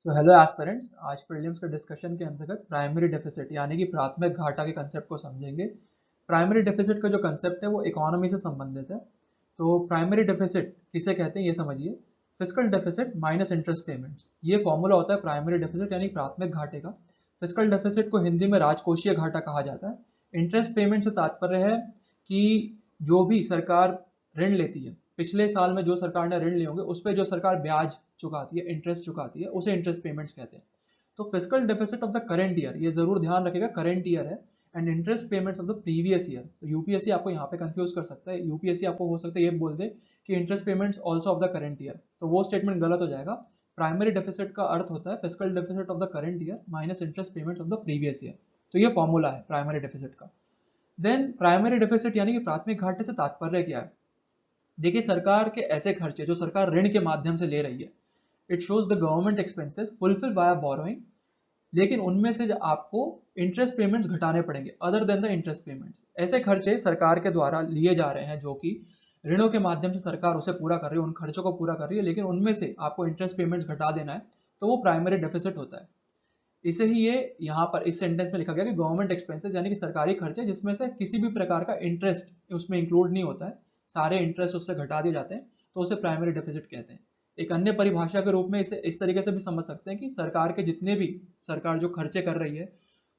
So hello aspirants, आज prelims के discussion के अंतर्गत प्राइमरी डेफिसिट यानी कि प्राथमिक घाटा के कंसेप्ट को समझेंगे। प्राइमरी डेफिसिट का जो कंसेप्ट है वो इकोनॉमी से संबंधित है। तो प्राइमरी डेफिसिट किसे कहते हैं ये समझिए। Fiscal deficit minus interest payments, ये फॉर्मूला होता है प्राइमरी डेफिसिट यानी प्राथमिक घाटे का। फिस्कल डेफिसिट को हिंदी में राजकोषीय घाटा कहा जाता है। इंटरेस्ट पेमेंट से तात्पर्य है कि जो भी सरकार ऋण लेती है, पिछले साल में जो सरकार ने ऋण लिए होंगे उस पर जो सरकार ब्याज चुकाती है, इंटरेस्ट चुकाती है, उसे इंटरेस्ट पेमेंट्स कहते हैं। तो fiscal deficit of the current year, ये जरूर ध्यान रखेगा करंट ईयर है, and interest payments of the previous year. तो यूपीएससी आपको यहाँ पे कंफ्यूज कर सकता है। यूपीएससी आपको हो सकता है ये बोल दे कि interest payments also of the current year, तो वो स्टेटमेंट गलत हो जाएगा। प्राइमरी डेफिसिट का अर्थ होता है fiscal deficit of the current year minus interest payments of the previous year. तो ये फॉर्मूला है प्राइमरी डेफिसिट का। देन प्राइमरी डेफिसिट यानी कि प्राथमिक घाटे से तात्पर्य क्या है। देखिए, सरकार के ऐसे खर्चे जो सरकार ऋण के माध्यम से ले रही है, it shows the government expenses fulfil bye borrowing, लेकिन उनमें से आपको इंटरेस्ट पेमेंट्स घटाने पड़ेंगे other than the interest payments. ऐसे खर्चे सरकार के द्वारा लिए जा रहे हैं जो कि ऋणों के माध्यम से सरकार उसे पूरा कर रही है, उन खर्चों को पूरा कर रही है, लेकिन उनमें से आपको इंटरेस्ट पेमेंट्स घटा देना है, तो वो प्राइमरी डेफिसिट होता है। इसे ही ये यहाँ पर इस सेंटेंस में लिखा गया कि गवर्नमेंट एक्सपेंसेस यानी कि सरकारी खर्चे जिसमें से किसी भी प्रकार का इंटरेस्ट उसमें इंक्लूड नहीं होता है, सारे इंटरेस्ट उससे घटा दिए जाते हैं, तो उसे प्राइमरी डेफिसिट कहते हैं। एक अन्य परिभाषा के रूप में इसे इस तरीके से भी समझ सकते हैं कि सरकार के जितने भी सरकार जो खर्चे कर रही है,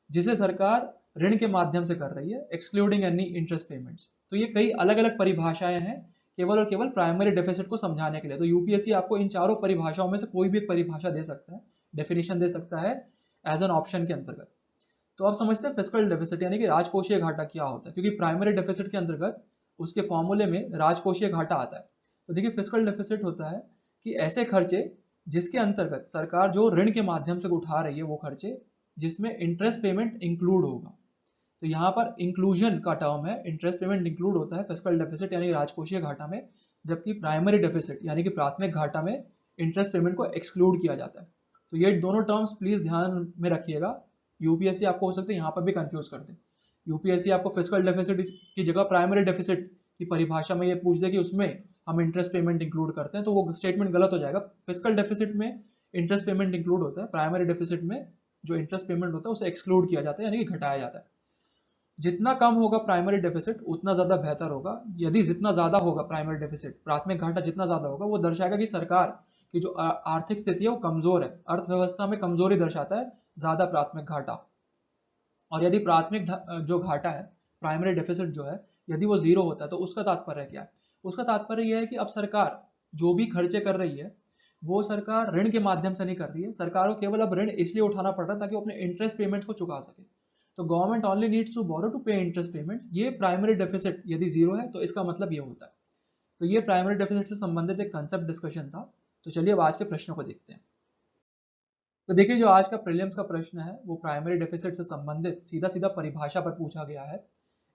जिसे सरकार ऋण के माध्यम से कर रही है, एक्सक्लूडिंग एनी इंटरेस्ट पेमेंट्स। तो ये कई अलग अलग परिभाषाएं हैं केवल और केवल प्राइमरी डेफिसिट को समझाने के लिए। तो यूपीएससी आपको इन चारों परिभाषाओं में से कोई भी एक परिभाषा दे सकता है, डेफिनेशन दे सकता है एज एन ऑप्शन के अंतर्गत। तो आप समझते हैं फिस्कल डेफिसिट यानी कि राजकोषीय घाटा क्या होता है, क्योंकि प्राइमरी डेफिसिट के अंतर्गत उसके फॉर्मूले में राजकोषीय घाटा आता है। तो देखिए, फिस्कल डेफिसिट होता है कि ऐसे खर्चे जिसके अंतर्गत सरकार जो ऋण के माध्यम से उठा रही है वो खर्चे जिसमें इंटरेस्ट पेमेंट इंक्लूड होगा। तो यहाँ पर इंक्लूजन का टर्म है, इंटरेस्ट पेमेंट इंक्लूड होता है फिस्कल डेफिसिट यानी राजकोषीय घाटा में, जबकि प्राइमरी डेफिसिट यानी कि प्राथमिक घाटा में इंटरेस्ट पेमेंट को एक्सक्लूड किया जाता है। तो ये दोनों टर्म्स प्लीज ध्यान में रखिएगा। यूपीएससी आपको हो सकता है यहाँ पर भी कंफ्यूज कर दे। यूपीएससी आपको फिस्कल डेफिसिट की जगह प्राइमरी डेफिसिट की परिभाषा में ये पूछ दे कि उसमें हम इंटरेस्ट पेमेंट इंक्लूड करते हैं, तो वो स्टेटमेंट गलत हो जाएगा। फिस्कल डेफिसिट में इंटरेस्ट पेमेंट इंक्लूड होता है, प्राइमरी डेफिसिट में जो इंटरेस्ट पेमेंट होता है उसे एक्सक्लूड किया जाता है यानी कि घटाया जाता है। जितना कम होगा प्राइमरी डेफिसिट उतना ज्यादा बेहतर होगा। यदि जितना ज्यादा होगा प्राइमरी डेफिसिट, प्राथमिक घाटा जितना ज्यादा होगा, वो दर्शाएगा कि सरकार की जो आर्थिक स्थिति है वो कमजोर है, अर्थव्यवस्था में कमजोरी दर्शाता है ज्यादा प्राथमिक घाटा। और यदि प्राथमिक जो घाटा है, प्राइमरी डेफिसिट जो है, यदि वो जीरो होता है तो उसका तात्पर्य क्या है। उसका तात्पर्य यह है कि अब सरकार जो भी खर्चे कर रही है वो सरकार ऋण के माध्यम से नहीं कर रही है, सरकार को केवल अब ऋण इसलिए उठाना पड़ रहा है ताकि वो अपने इंटरेस्ट पेमेंट्स को चुका सके। तो government only needs to borrow to pay interest payments. ये प्राइमरी डेफिसिट यदि जीरो है तो इसका मतलब ये होता है। तो ये प्राइमरी डेफिसिट से संबंधित एक कंसेप्ट डिस्कशन था। तो चलिए अब आज के प्रश्नों को देखते हैं। तो देखिए, जो आज का प्रीलिम्स का प्रश्न है वो प्राइमरी डेफिसिट से संबंधित सीधा सीधा परिभाषा पर पूछा गया है।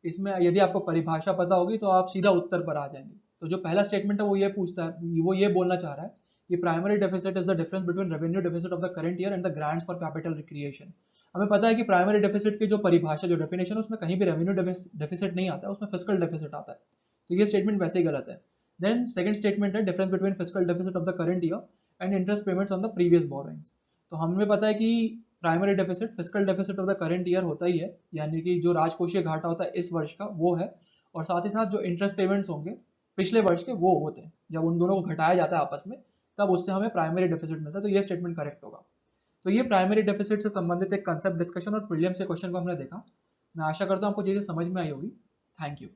इसमें यदि आपको परिभाषा पता होगी तो आप सीधा उत्तर पर आ जाएंगे। तो जो पहला स्टेटमेंट है वो ये पूछता है, वो ये बोलना चाह रहा है कि primary deficit is the difference between revenue deficit of the current year and the grants for capital recreation. हमें पता है कि प्राइमरी डेफिसिट की जो परिभाषा, जो डेफिनेशन है, उसमें कहीं भी रेवेन्यू डेफिसिट नहीं आता है, उसमें फिस्कल डेफिसिट आता है। तो ये स्टेटमेंट वैसे ही गलत है। देन सेकंड स्टेटमेंट है difference between fiscal deficit of the current year and interest payments on the previous borrowings. तो हमें पता है कि primary deficit fiscal deficit of the current year होता ही है, यानी कि जो राजकोषीय घाटा होता है इस वर्ष का वो है, और साथ ही साथ जो इंटरेस्ट पेमेंट्स होंगे पिछले वर्ष के वो होते हैं। जब उन दोनों को घटाया जाता है आपस में तब उससे हमें प्राइमरी डेफिसिट मिलता है। तो ये स्टेटमेंट करेक्ट होगा। तो ये प्राइमरी डेफिसिट से संबंधित एक कंसेप्ट डिस्कशन और प्रीलिम्स के क्वेश्चन को हमने देखा। मैं आशा करता हूँ आपको चीजें समझ में आई होगी। Thank you.